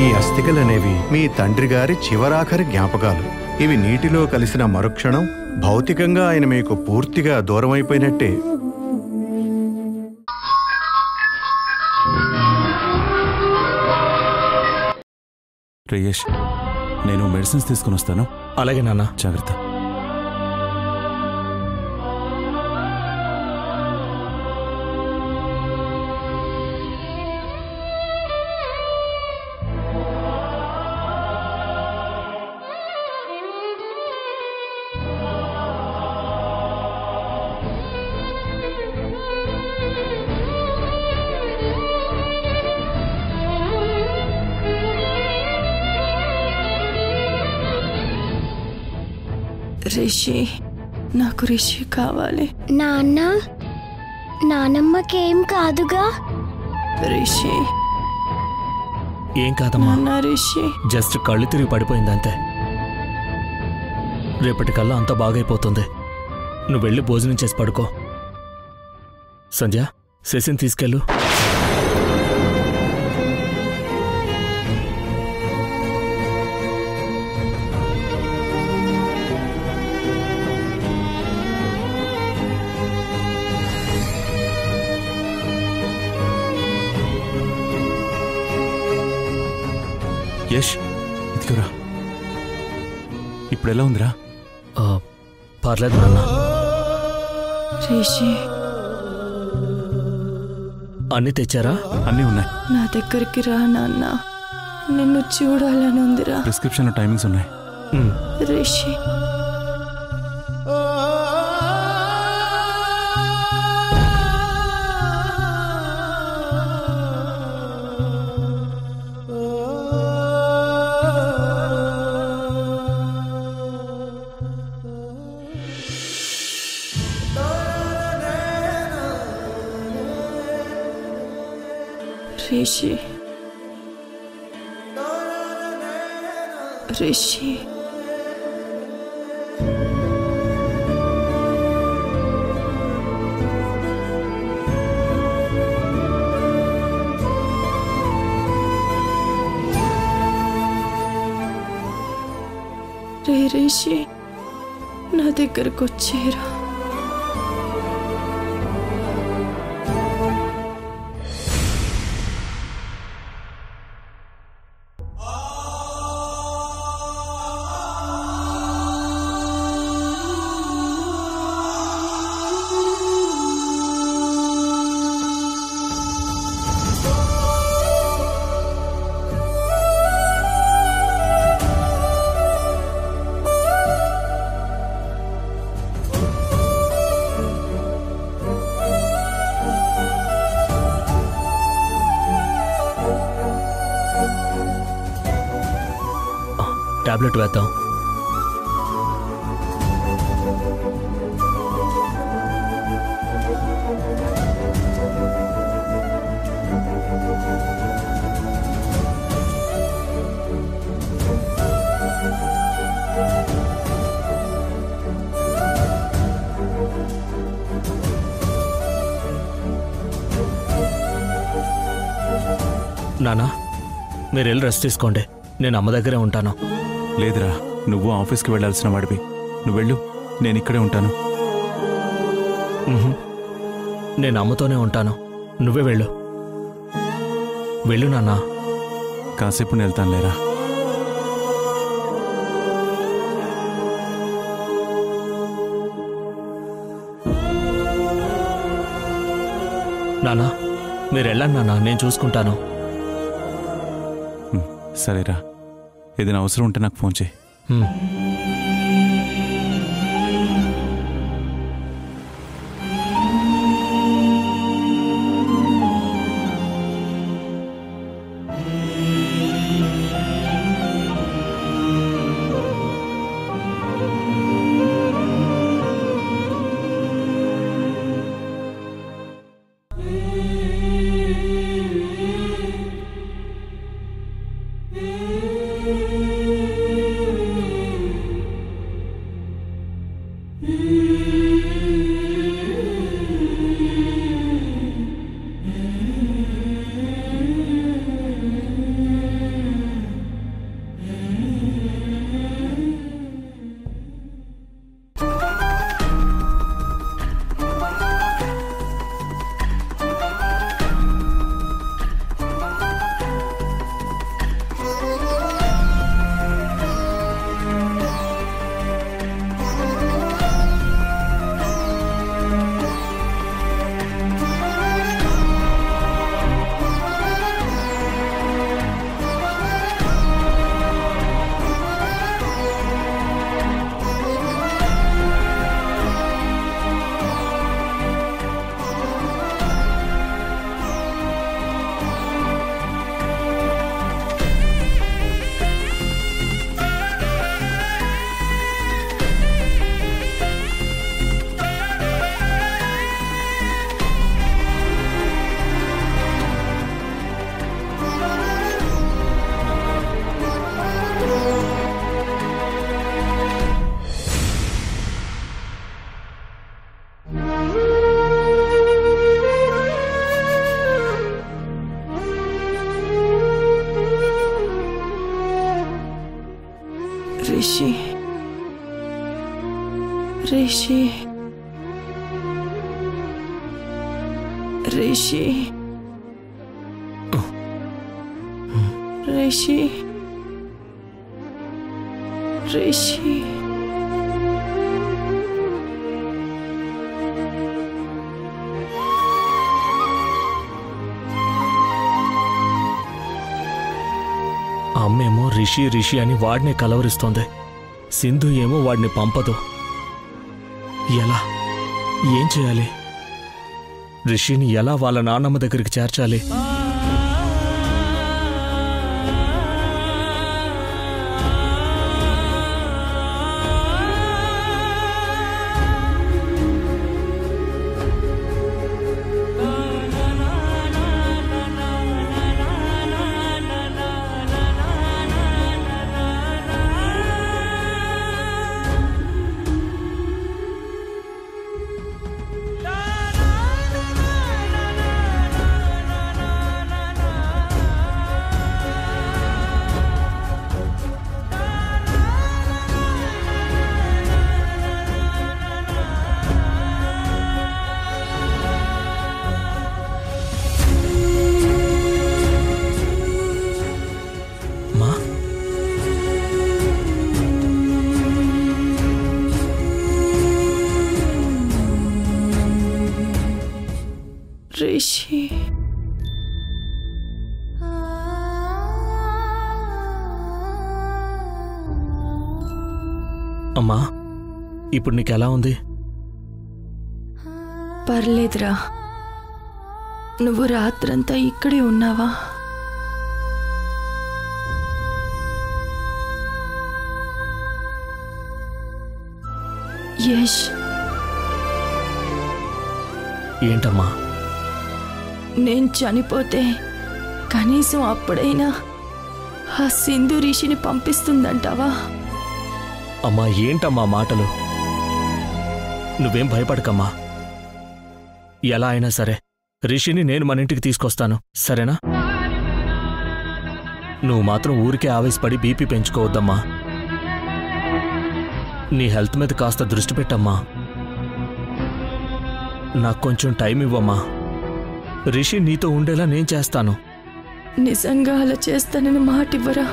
ఈ అస్థికలనేవి మీ తండ్రి గారి చివరాఖరి జ్ఞాపకాలు. ఇవి నీటిలో కలిసిన మరుక్షణం భౌతికంగా ఆయన మీకు పూర్తిగా దూరమైపోయినట్టే. రేయేష్, నేను మెడిసిన్స్ తీసుకుని వస్తాను. అలాగే నాన్న. జాగ్రత్త. రిషి, నాకు రిషి కావాలి. నాన్న, నానమ్మకేం కాదుగా? రిషి. ఏం కాదమ్మా, రిషి జస్ట్ కళ్ళు తిరిగి పడిపోయిందంతే. రేపటికల్లా అంతా బాగైపోతుంది. నువ్వు వెళ్ళి భోజనం చేసి పడుకో. సంధ్య, శశిని తీసుకెళ్ళు. యష్, ఇదిగోరా. ఇప్పుడు ఎలా ఉందిరా? పర్లేదు నాన్న. రిషి, అన్నీ తెచ్చారా? అన్నీ ఉన్నాయి. నా దగ్గరికి రా నాన్న, నిన్ను చూడాలని ఉందిరా. ప్రిస్క్రిప్షన్లో టైమింగ్స్ ఉన్నాయి. రిషి, రిషి, రిషి. రిషి, నా దగ్గరకు వచ్చేరా. టాబ్లెట్ వేద్దాం. నానా, మీరు వెళ్ళి రెస్ట్ తీసుకోండి. నేను అమ్మ దగ్గరే ఉంటాను. లేదురా, నువ్వు ఆఫీస్కి వెళ్ళాల్సిన వాడివి. నువ్వు వెళ్ళు, నేను ఇక్కడే ఉంటాను. నేను అమ్మతోనే ఉంటాను. నువ్వే వెళ్ళు. వెళ్ళు నాన్న. కాసేపు నేను వెళ్తాను లేరా. నానా, మీరు వెళ్ళండి నాన్న, నేను చూసుకుంటాను. సరేరా, ఏదైనా అవసరం ఉంటే నాకు ఫోన్ చేయి. రిషి రిషి రిషి రిషి రిషి అమ్మేమో రిషి రిషి అని వాడిని కలవరిస్తోంది. సింధు ఏమో వాడిని పంపదు. ఎలా? ఏం చేయాలి? రిషిని ఎలా వాళ్ళ నాన్నమ్మ దగ్గరికి చేర్చాలి? రిషి అమ్మా, ఇప్పుడు నీకెలా ఉంది? పర్లేదురా. నువ్వు రాత్రంతా ఇక్కడే ఉన్నావా? యష్, ఏంటమ్మా? నేను చనిపోతే కనీసం అప్పుడైనా ఆ సింధు రిషిని పంపిస్తుందంటావా? అమ్మా, ఏంటమ్మా మాటలు? నువ్వేం భయపడకమ్మా. ఎలా అయినా సరే రిషిని నేను మన ఇంటికి తీసుకొస్తాను, సరేనా? నువ్వు మాత్రం ఊరికే ఆవేశపడి బీపీ పెంచుకోవద్దమ్మా. నీ హెల్త్ మీద కాస్త దృష్టి పెట్టమ్మా. నాకు కొంచెం టైం ఇవ్వమ్మా. రిషి నీతో ఉండేలా నేను చేస్తాను. నిజంగా అలా చేస్తానని మాట ఇవ్వరా?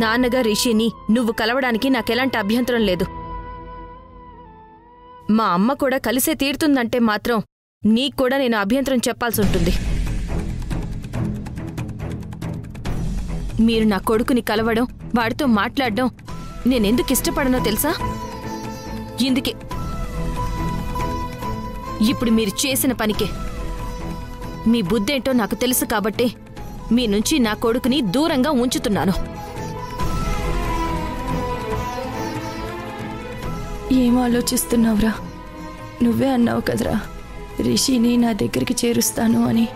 నాన్నగా రిషిని నువ్వు కలవడానికి నాకెలాంటి అభ్యంతరం లేదు. మా అమ్మ కూడా కలిసే తీరుతుందంటే మాత్రం నీక్కూడా నేను అభ్యంతరం చెప్పాల్సి ఉంటుంది. మీరు నా కొడుకుని కలవడం, వాడితో మాట్లాడడం నేనెందుకు ఇష్టపడనో తెలుసా? ఇందుకే. ఇప్పుడు మీరు చేసిన పనికే. మీ బుద్ధేంటో నాకు తెలుసు కాబట్టే మీ నుంచి నా కొడుకుని దూరంగా ఉంచుతున్నాను. ఏం ఆలోచిస్తున్నావురా? నువ్వే అన్నావు కదరా రిషిని నా దగ్గరికి చేరుస్తాను అని.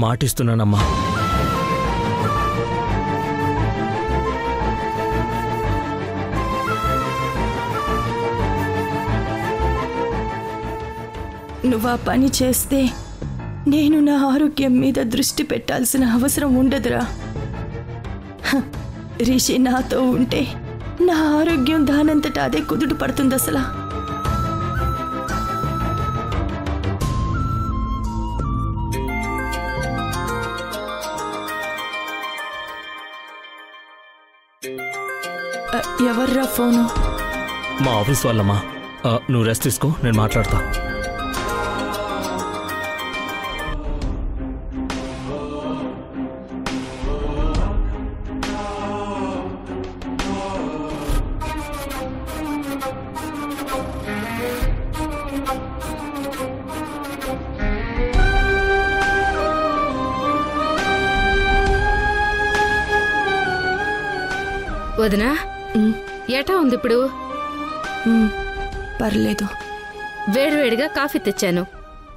మాటిస్తున్నానమ్మా. నువ్వు ఆ పని చేస్తే నేను నా ఆరోగ్యం మీద దృష్టి పెట్టాల్సిన అవసరం ఉండదురా. రిషి నాతో ఉంటే నా ఆరోగ్యం దానంతట అదే కుదుట పడుతుంది. అసలు ఎవర్రా ఫోను? మా ఆఫీస్ వాళ్ళమ్మా. నువ్వు రెస్ట్ తీసుకో, నేను మాట్లాడతా. వదినా, ఎటా ఉంది ఇప్పుడు? పర్లేదు. వేడివేడిగా కాఫీ తెచ్చాను,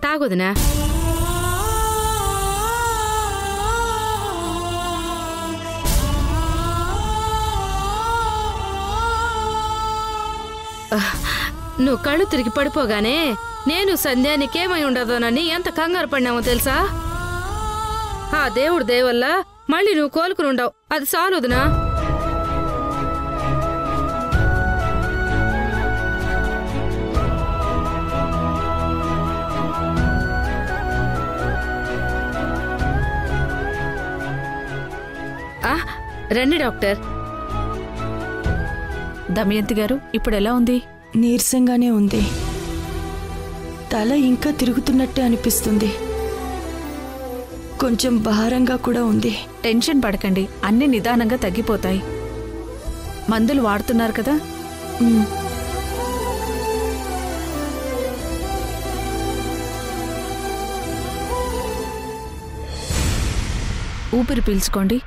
తాగొదినా. నువ్వు కళ్ళు తిరిగి పడిపోగానే నేను సంధ్య నీకేమై ఉండదోనని ఎంత కంగారు పడినామో తెలుసా? ఆ దేవుడి దయ వల్ల మళ్ళీ నువ్వు కోలుకుని ఉండవు, అది చాలుదునా. రండి డాక్టర్. దమయంతి గారు ఇప్పుడు ఎలా ఉంది? నీరసంగానే ఉంది. తల ఇంకా తిరుగుతున్నట్టే అనిపిస్తుంది. కొంచెం భారంగా కూడా ఉంది. టెన్షన్ పడకండి, అన్నీ నిదానంగా తగ్గిపోతాయి. మందులు వాడుతున్నారు కదా? ఊపిరి పీల్చుకోండి.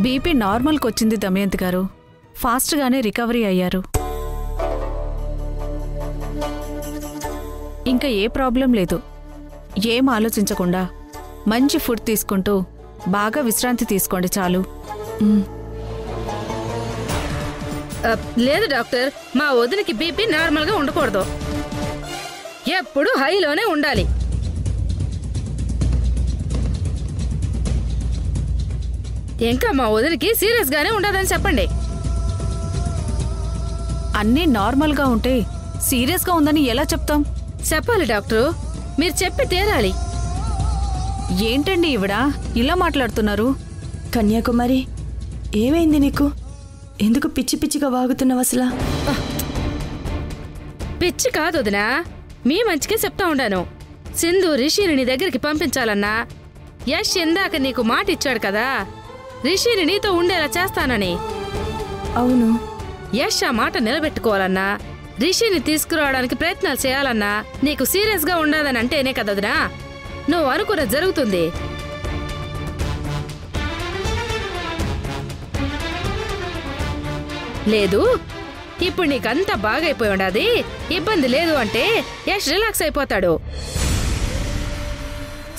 బీపీ నార్మల్కి వచ్చింది దమయంతి గారు. ఫాస్ట్గానే రికవరీ అయ్యారు. ఇంకా ఏ ప్రాబ్లం లేదు. ఏం ఆలోచించకుండా మంచి ఫుడ్ తీసుకుంటూ బాగా విశ్రాంతి తీసుకోండి చాలు. లేదు డాక్టర్, మా వదినకి బీపీ నార్మల్గా ఉండకూడదు, ఎప్పుడు హైలోనే ఉండాలి. ఇంకా మా వదినకి సీరియస్ గానే ఉండదని చెప్పండి. అన్నీ నార్మల్గా ఉంటే సీరియస్గా ఉందని ఎలా చెప్తాం? చెప్పాలి డాక్టరు, మీరు చెప్పి తీరాలి. ఏంటండి ఈవిడ ఇలా మాట్లాడుతున్నారు? కన్యాకుమారి, ఏమైంది నీకు? ఎందుకు పిచ్చి పిచ్చిగా వాగుతున్నావు అసలు? పిచ్చి కాదు వదినా, మీ మంచికే చెప్తా ఉండాను. సింధు రిషిని నీ దగ్గరికి పంపించాలన్నా యష్ ఇందాక నీకు మాట ఇచ్చాడు కదా, రిషిని నీతో ఉండేలా చేస్తానని. అవును. యష్ ఆ మాట నిలబెట్టుకోవాలన్నా, రిషిని తీసుకురావడానికి ప్రయత్నాలు చేయాలన్నా నీకు సీరియస్ గా ఉండదని అంటేనే కదదునా నువ్వు అనుకున్నది జరుగుతుంది. లేదు, ఇప్పుడు నీకంతా బాగైపోయి ఉండదు, ఇబ్బంది లేదు అంటే యష్ రిలాక్స్ అయిపోతాడు.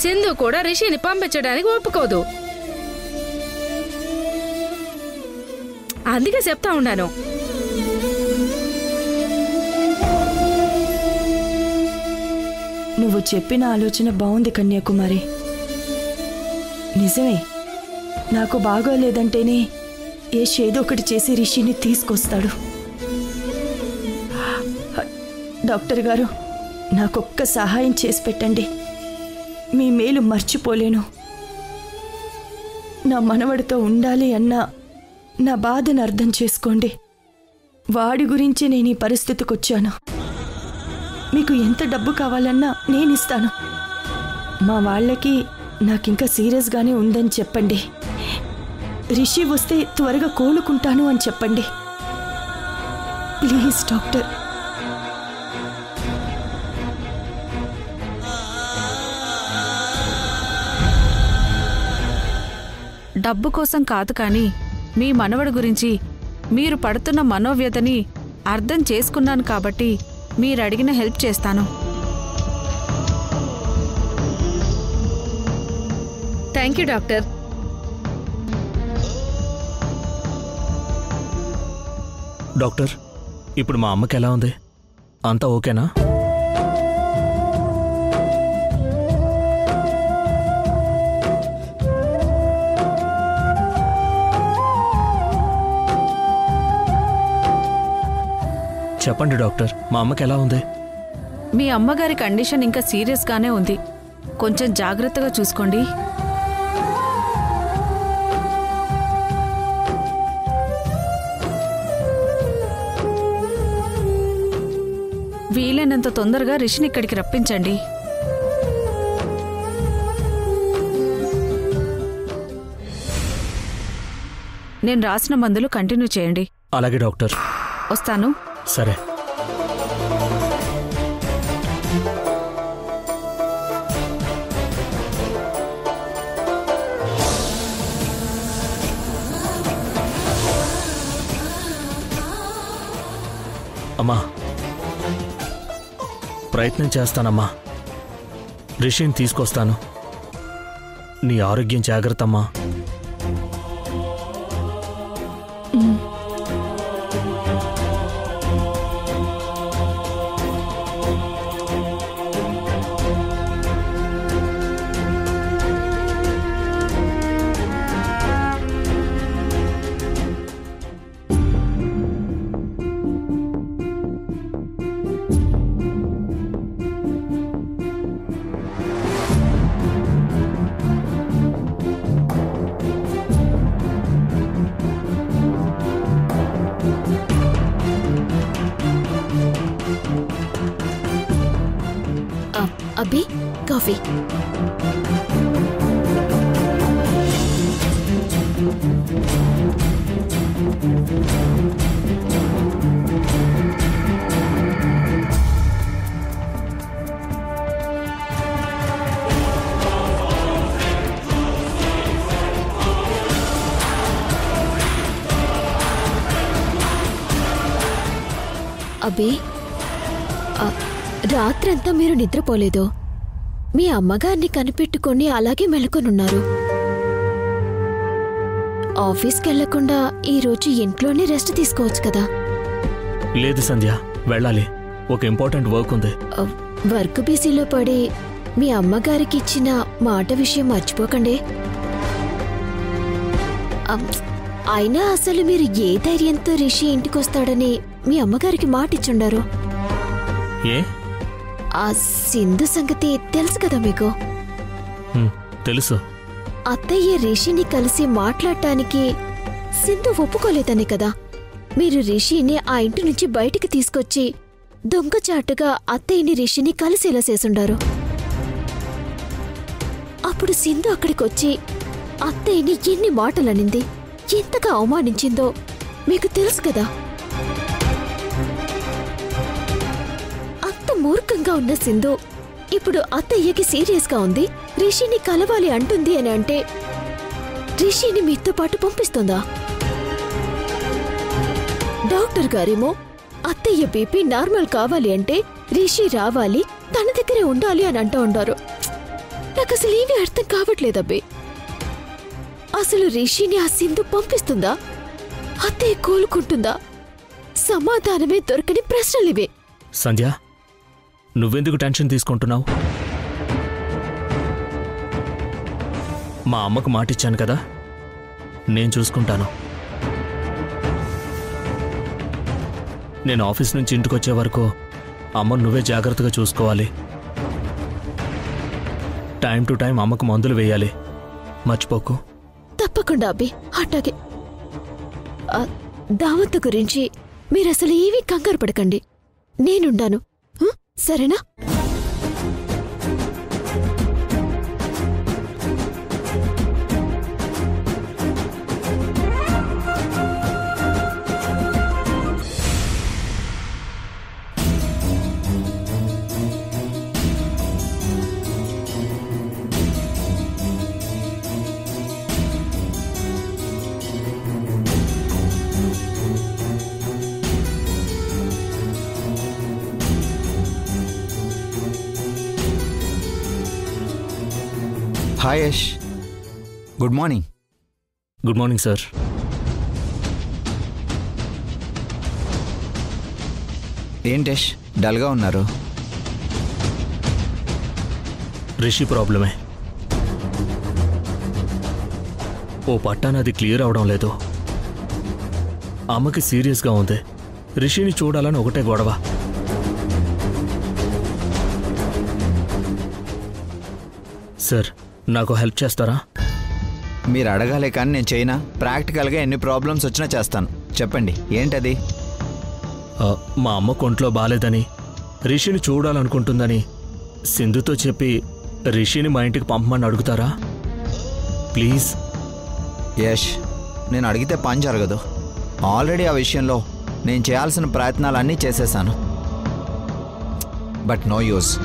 సింధు కూడా రిషిని పంపించడానికి ఒప్పుకోదు. అందుకే చెప్తా ఉన్నాను. నువ్వు చెప్పిన ఆలోచన బాగుంది కన్యాకుమారి. నిజమే, నాకు బాగోలేదంటేనే ఏదో ఒకటి చేసి రిషిని తీసుకొస్తాడు. డాక్టర్ గారు, నాకొక్క సహాయం చేసి పెట్టండి. మీ మేలు మర్చిపోలేను. నా మనవడితో ఉండాలి అన్న నా బాధను అర్థం చేసుకోండి. వాడి గురించి నేను ఈ పరిస్థితికి వచ్చాను. మీకు ఎంత డబ్బు కావాలన్నా నేనిస్తాను. మా వాళ్ళకి నాకింకా సీరియస్గానే ఉందని చెప్పండి. రిషి వస్తే త్వరగా కోలుకుంటాను అని చెప్పండి. Please doctor. డబ్బు కోసం కాదు, కానీ మీ మనవడి గురించి మీరు పడుతున్న మనోవ్యతని అర్థం చేసుకున్నాను కాబట్టి మీరు అడిగిన హెల్ప్ చేస్తాను. Thank you doctor. డాక్టర్, ఇప్పుడు మా అమ్మకి ఎలా ఉంది? అంతా ఓకేనా? చెప్పండి డాక్టర్, మా అమ్మకి ఎలా ఉంది? మీ అమ్మగారి కండిషన్ ఇంకా సీరియస్గానే ఉంది. కొంచెం జాగ్రత్తగా చూసుకోండి. వీలైనంత తొందరగా రిషిని ఇక్కడికి రప్పించండి. నేను రాసిన మందులు కంటిన్యూ చేయండి. అలాగే డాక్టర్. వస్తాను. సరే. అమ్మా, ప్రయత్నం చేస్తానమ్మా. రిషిని తీసుకొస్తాను. నీ ఆరోగ్యం జాగ్రత్త అమ్మా. అబ్బి, కాఫీ. అబ్బి, రాత్రంతా మీరు నిద్రపోలేదు. మీ అమ్మగారిని కనిపెట్టుకొని అలాగే మెలకొనున్నారు. ఆఫీస్కి వెళ్లకుండా ఈరోజు ఇంట్లోనే రెస్ట్ తీసుకోవచ్చు కదా. లేదు సంధ్య, వెళ్ళాలి. ఒక ఇంపార్టెంట్ వర్క్ ఉంది. వర్క్ బిజీలో పడి మీ అమ్మగారికి ఇచ్చిన మాట విషయం మర్చిపోకండి. అయినా అసలు మీరు ఏ ధైర్యంతో రిషి ఇంటికొస్తాడని మీ అమ్మగారికి మాట ఇచ్చుండారు? ఏ? ఆ సింధు సంగతి తెలుసు కదా మీకు? తెలుసు. అత్తయ్య రిషిని కలిసి మాట్లాడటానికి సింధు ఒప్పుకోలేదని కదా మీరు రిషిని ఆ ఇంటి నుంచి బయటికి తీసుకొచ్చి దొంగచాటుగా అత్తయ్యని రిషిని కలిసేలా చేసుండారు. అప్పుడు సింధు అక్కడికొచ్చి అత్తయ్యని ఎన్ని మాటలనింది, ఎంతగా అవమానించిందో మీకు తెలుసు కదా. మూర్ఖంగా ఉన్న సింధు ఇప్పుడు అత్తయ్యకి సీరియస్గా ఉంది, రిషిని కలవాలి అంటుంది అని అంటే రిషిని మీతో పాటు పంపిస్తుందా? డాక్టర్ గారేమో అత్తయ్య బీపీ నార్మల్ కావాలి అంటే రిషి రావాలి, తన దగ్గరే ఉండాలి అని అంటూ ఉండారు. నాకు అసలు ఏమీ అర్థం కావట్లేదబ్బే. అసలు రిషిని ఆ సింధు పంపిస్తుందా? అత్తయ్య కోలుకుంటుందా? సమాధానమే దొరకని ప్రశ్నలివే. సంధ్య, నువ్వెందుకు టెన్షన్ తీసుకుంటున్నావు? మా అమ్మకు మాటిచ్చాను కదా, నేను చూసుకుంటాను. నేను ఆఫీస్ నుంచి ఇంటికొచ్చే వరకు అమ్మను నువ్వే జాగ్రత్తగా చూసుకోవాలి. టైం టు టైం అమ్మకు మందులు వేయాలి, మర్చిపోకు. తప్పకుండా అబ్బి, అట్టాగే. దావత్తు గురించి మీరసలు ఏమీ కంగారు పడకండి, నేనుండాను. సరేనా? Hi Yash, good morning. Good morning sir. ఏంటి యష్, డల్గా ఉన్నారు? రిషి ప్రాబ్లమే. ఓ పట్టాన అది క్లియర్ అవడం లేదు. అమ్మకి సీరియస్గా ఉంది, రిషిని చూడాలని ఒకటే గొడవ. సార్, నాకు హెల్ప్ చేస్తారా? మీరు అడగాలే కానీ నేను చేయనా? ప్రాక్టికల్గా ఎన్ని ప్రాబ్లమ్స్ వచ్చినా చేస్తాను. చెప్పండి, ఏంటది? మా అమ్మ కొంట్లో బాలేదని, రిషిని చూడాలనుకుంటుందని సింధుతో చెప్పి రిషిని మా ఇంటికి పంపమని అడుగుతారా ప్లీజ్? యష్, నేను అడిగితే పని జరగదు. ఆల్రెడీ ఆ విషయంలో నేను చేయాల్సిన ప్రయత్నాలన్నీ చేసేసాను. But no use.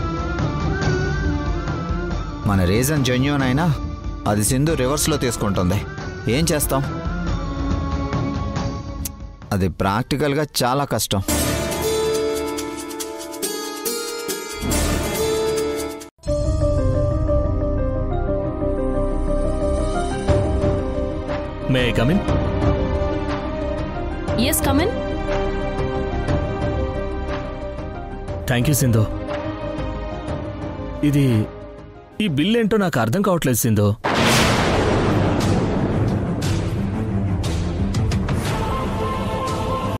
మన రీజన్ జెన్యూన్ అయినా అది సింధు రివర్స్లో తీసుకుంటుంది. ఏం చేస్తాం? అది ప్రాక్టికల్గా చాలా కష్టం. May I come in? Yes, come in. Thank you Sindhu. ఈ బిల్ ఏంటో నాకు అర్థం కావట్లేదు సింధు.